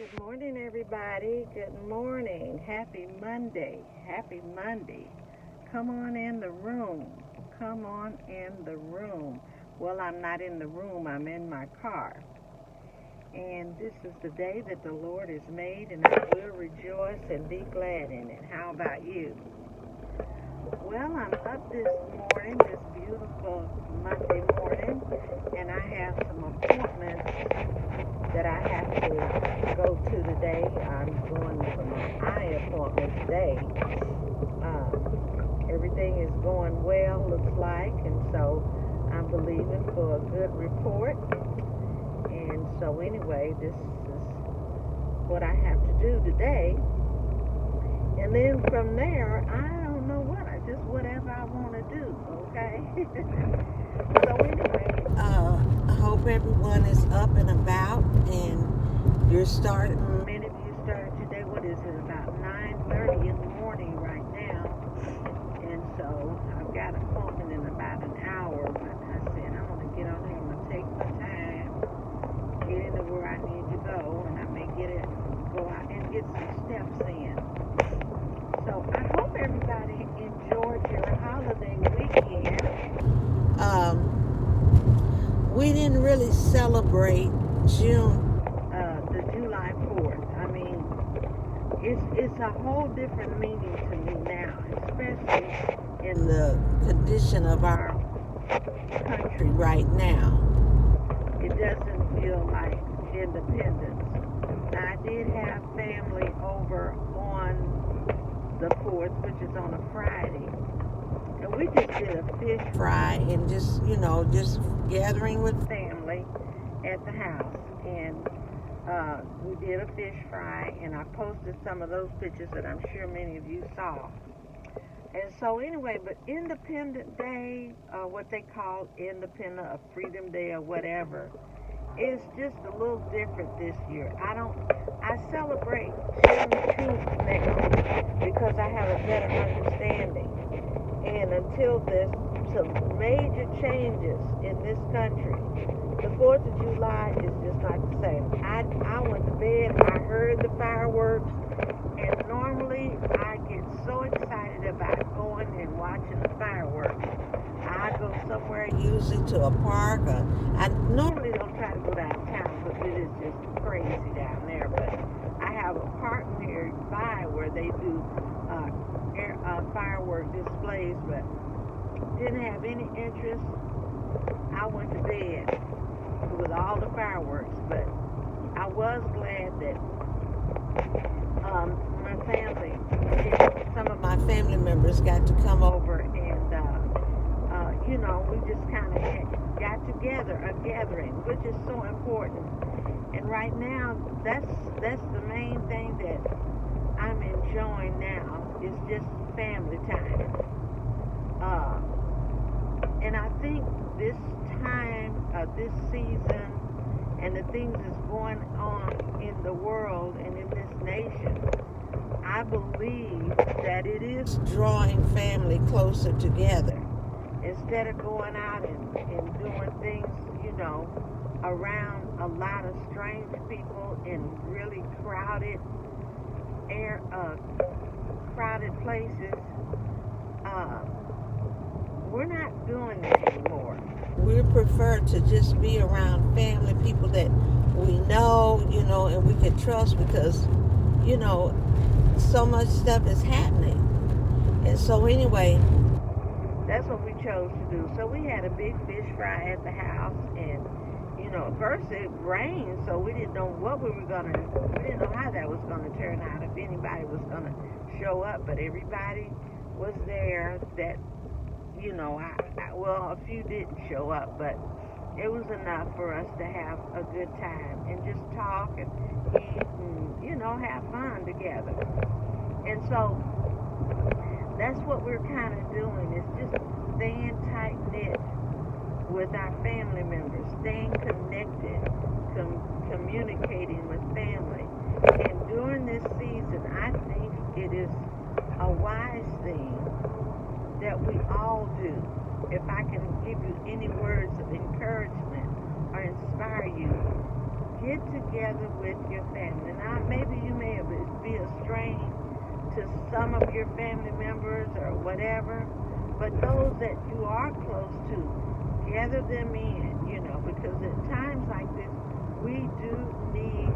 Good morning, everybody. Good morning. Happy Monday. Happy Monday. Come on in the room. Come on in the room. Well, I'm not in the room. I'm in my car. And this is the day that the Lord has made, and I will rejoice and be glad in it. How about you? Well, I'm up this morning, this beautiful Monday morning, and I have some appointments that I have to go to today. I'm going for my eye appointment today. Everything is going well, looks like, and so I'm believing for a good report. And so anyway, this is what I have to do today. And then from there, I don't know what, just whatever I want to do, okay? So anyway, I hope everyone is up and about, and you're starting, many of you started today, what is it, about 9:30 in the morning right now. And so I've got an appointment in about an hour, but I said I'm going to get on here, I'm going to take my time, get into where I need to go, and I may go out and get some steps in. So I hope everybody enjoyed your holiday weekend. We didn't really celebrate the July 4th. I mean, it's a whole different meaning to me now, especially in the condition of our country right now. It doesn't feel like independence. Now, I did have family over on the 4th, which is on a Friday. And we just did a fish fry and just gathering with family at the house. And we did a fish fry, and I posted some of those pictures that I'm sure many of you saw. And so anyway, but Independent Day, what they call Independent or Freedom Day or whatever, is just a little different this year. I celebrate June 2nd now because I have a better understanding. And until there's some major changes in this country, the 4th of July is just not the same. I went to bed, I heard the fireworks, and normally I get so excited about going and watching the fireworks. I go somewhere, usually to a park. I normally don't try to go downtown because it is just crazy down there. But I have a park nearby where they do firework displays, but didn't have any interest. I went to bed with all the fireworks, but I was glad that my family, some of my family members got to come over, and we just kind of got together, a gathering, which is so important. And right now, that's the main thing that I'm enjoying now, is just family time. And I think this time, this season, and the things that's going on in the world and in this nation, I believe that it is drawing family closer together. Instead of going out and doing things, around a lot of strange people in really crowded places, we're not doing that anymore. We prefer to just be around family, people that we know, and we can trust, because, so much stuff is happening. And so anyway, that's what we chose to do. So we had a big fish fry at the house, and at first it rained, so we didn't know what we didn't know how that was going to turn out, if anybody was going to show up, but everybody was there that, a few didn't show up, but it was enough for us to have a good time and just talk and eat and, have fun together. And so that's what we're kind of doing, is just staying tight-knit with our family members, staying connected, communicating with family. And during this season, I think it is a wise thing that we all do. If I can give you any words of encouragement or inspire you, get together with your family. Now, maybe you may be a strain to some of your family members or whatever, but those that you are close to, gather them in, because at times like this, we do need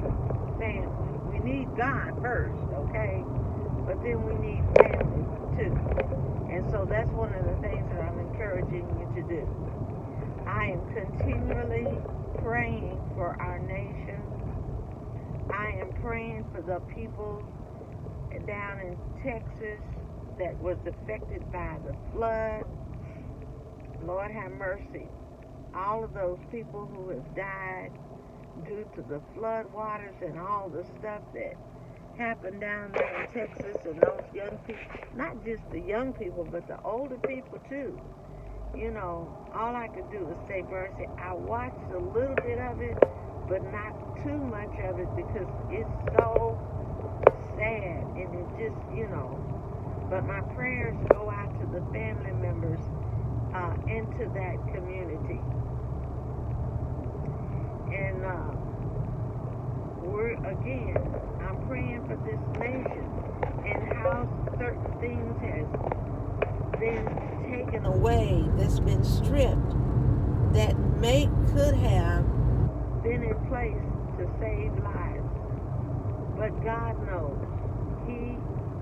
family. We need God first, okay? But then we need family too. And so that's one of the things that I'm encouraging you to do. I am continually praying for our nation. I am praying for the people down in Texas that was affected by the flood. Lord have mercy. All of those people who have died due to the flood waters and all the stuff that happened down there in Texas, and those young people, not just the young people, but the older people too. All I could do was say, Mercy, I watched a little bit of it, but not too much of it because it's so sad, and it just, but my prayers go out to the family members into that community. And I'm praying for this nation and how certain things has been taken away, that's been stripped, that could have been in place to save lives. But God knows. He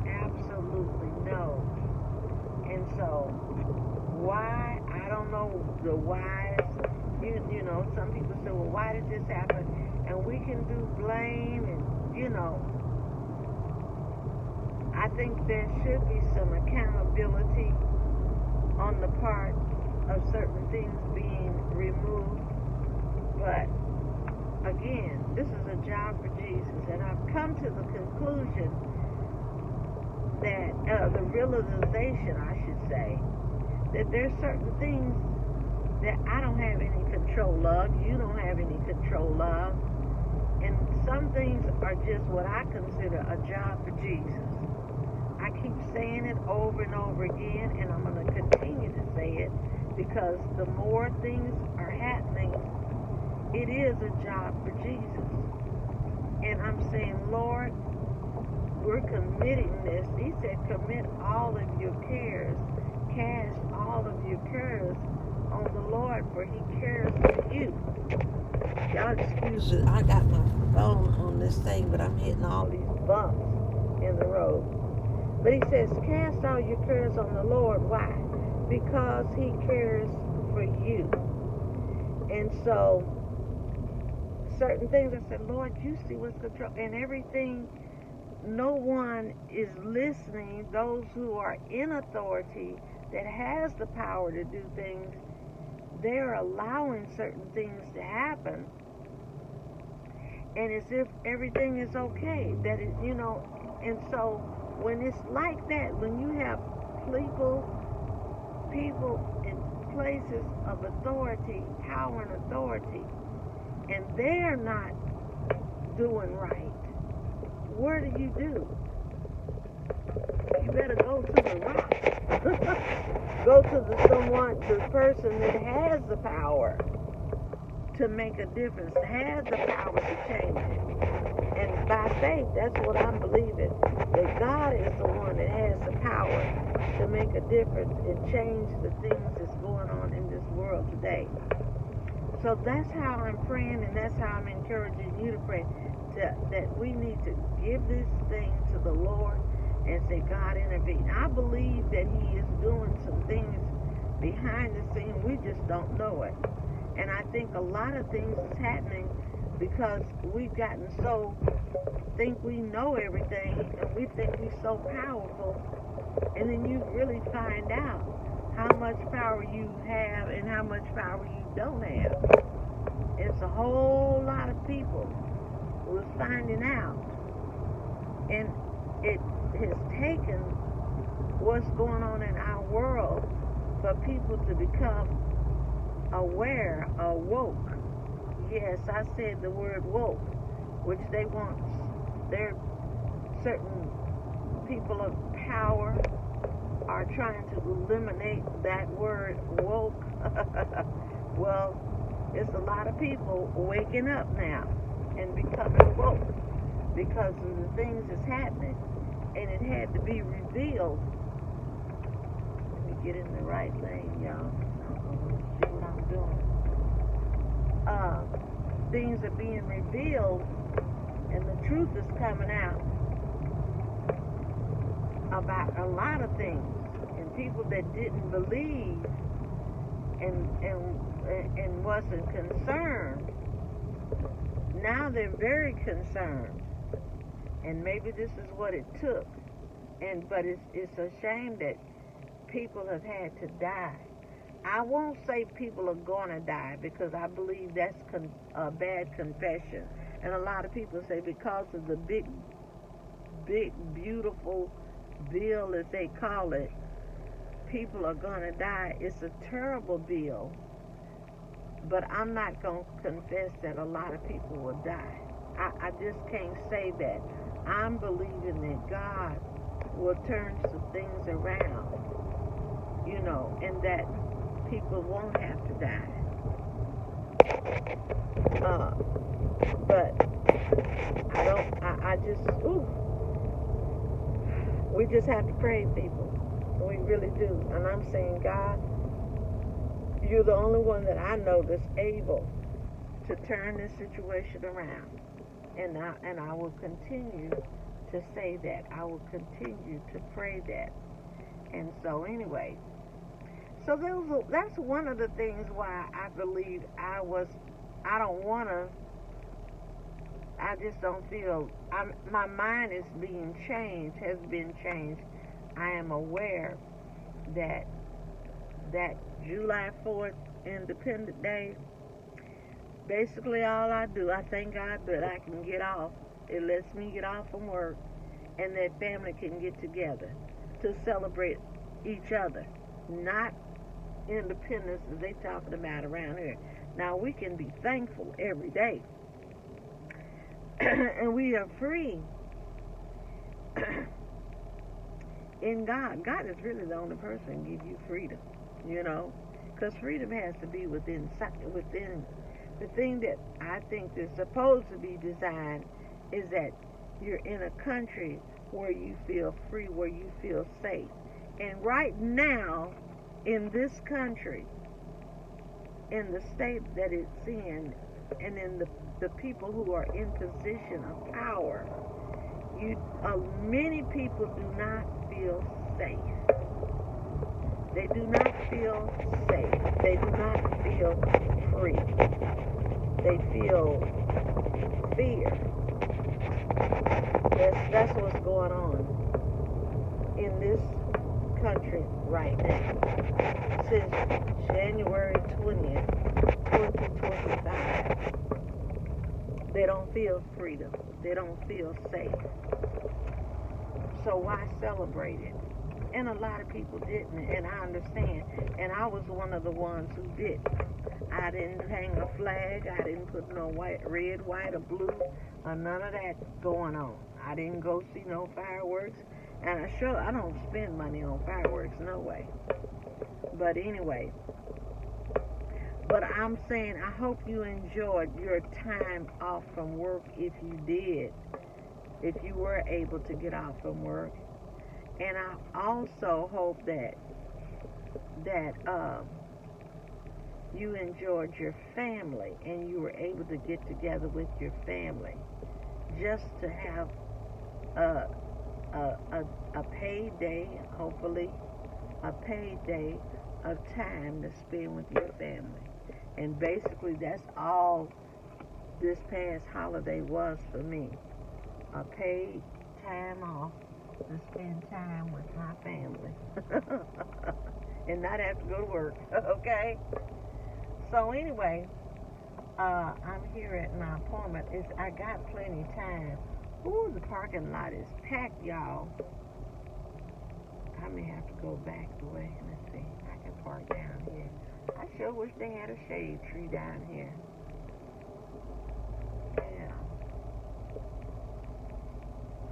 absolutely knows. And so, why? I don't know the whys. Some people say, well, why did this happen? And we can do blame and, I think there should be some accountability on the part of certain things being removed. But, again, this is a job for Jesus. And I've come to the conclusion that, the realization, I should say, that there's certain things that I don't have any control of, you don't have any control of, and some things are just what I consider a job for Jesus. I keep saying it over and over again, and I'm going to continue to say it, because the more things are happening, it is a job for Jesus. And I'm saying, Lord, we're committing this. He said, commit all of your cares, cast all of your cares on the Lord, for he cares for you. Y'all excuse me, I got my phone on this thing, but I'm hitting all these bumps in the road. But he says, cast all your cares on the Lord. Why? Because he cares for you. And so, certain things, I said, Lord, you see what's control, and everything, no one is listening. Those who are in authority that has the power to do things, they're allowing certain things to happen, and as if everything is okay, that it, and so when it's like that, when you have people in places of authority, power and authority, and they're not doing right, what do? You better go to the rock. Go to the person that has the power to make a difference, has the power to change it. And by faith, that's what I'm believing, that God is the one that has the power to make a difference and change the things that's going on in this world today. So that's how I'm praying, and that's how I'm encouraging you to pray, that we need to give this thing to the Lord and say, God, intervene. I believe that he is doing some things behind the scenes. We just don't know it. And I think a lot of things is happening because we've gotten think we know everything, and we think we're so powerful. And then you really find out how much power you have and how much power you don't have. It's a whole lot of people who is finding out. And it has taken what's going on in our world for people to become aware or woke. Yes, I said the word woke, which they want. They're certain people of power are trying to eliminate that word woke. Well, it's a lot of people waking up now. and becoming woke because of the things that's happening. And it had to be revealed. Let me get in the right lane, y'all. See what I'm doing. Things are being revealed, and the truth is coming out about a lot of things. And people that didn't believe and wasn't concerned, now they're very concerned. And maybe this is what it took. But it's a shame that people have had to die. I won't say people are going to die, because I believe that's a bad confession. And a lot of people say because of the big, beautiful bill, as they call it, people are going to die. It's a terrible bill. But I'm not going to confess that a lot of people will die. I just can't say that. I'm believing that God will turn some things around, and that people won't have to die. But we just have to pray, people. We really do. And I'm saying, God, you're the only one that I know that's able to turn this situation around. And I will continue to say that. I will continue to pray that. And so anyway, that's one of the things why I believe I just don't feel, my mind is being changed, has been changed. I am aware that July 4th, Independence Day, basically all I do, I thank God that I can get off. It lets me get off from work, and that family can get together to celebrate each other, not independence as they talking about around here. Now, we can be thankful every day, and we are free in God. God is really the only person who can give you freedom, because freedom has to be within. The thing that I think is supposed to be designed is that you're in a country where you feel free, where you feel safe. And right now, in this country, in the state that it's in, and in the people who are in position of power, many people do not feel safe. They do not feel safe. They do not feel free. They feel fear. That's what's going on in this country right now. Since January 20th, 2025, they don't feel freedom. They don't feel safe. So why celebrate it? And a lot of people didn't, and I understand. And I was one of the ones who didn't. I didn't hang a flag. I didn't put no red, white, or blue, or none of that going on. I didn't go see no fireworks. And I don't spend money on fireworks, no way. But anyway, I'm saying I hope you enjoyed your time off from work, if you did, if you were able to get off from work. And I also hope that you enjoyed your family and you were able to get together with your family, just to have a paid day, hopefully a paid day of time to spend with your family. And basically that's all this past holiday was for me, a paid time off to spend time with my family and not have to go to work. Okay, so anyway, I'm here at my appointment. I got plenty of time. Ooh, the parking lot is packed, y'all. I may have to go back the way. Let's see, I can park down here. I sure wish they had a shade tree down here. Yeah.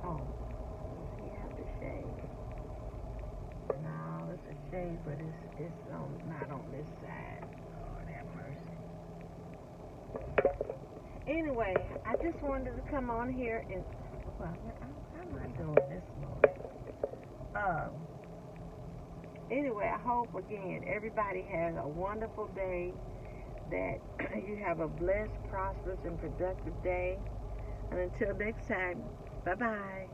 Oh, shade. No, it's a shade, but it's not on this side. Lord have mercy. Anyway, I just wanted to come on here and, well, how am I doing this morning? Anyway, I hope again everybody has a wonderful day, that you have a blessed, prosperous, and productive day. And until next time, bye-bye.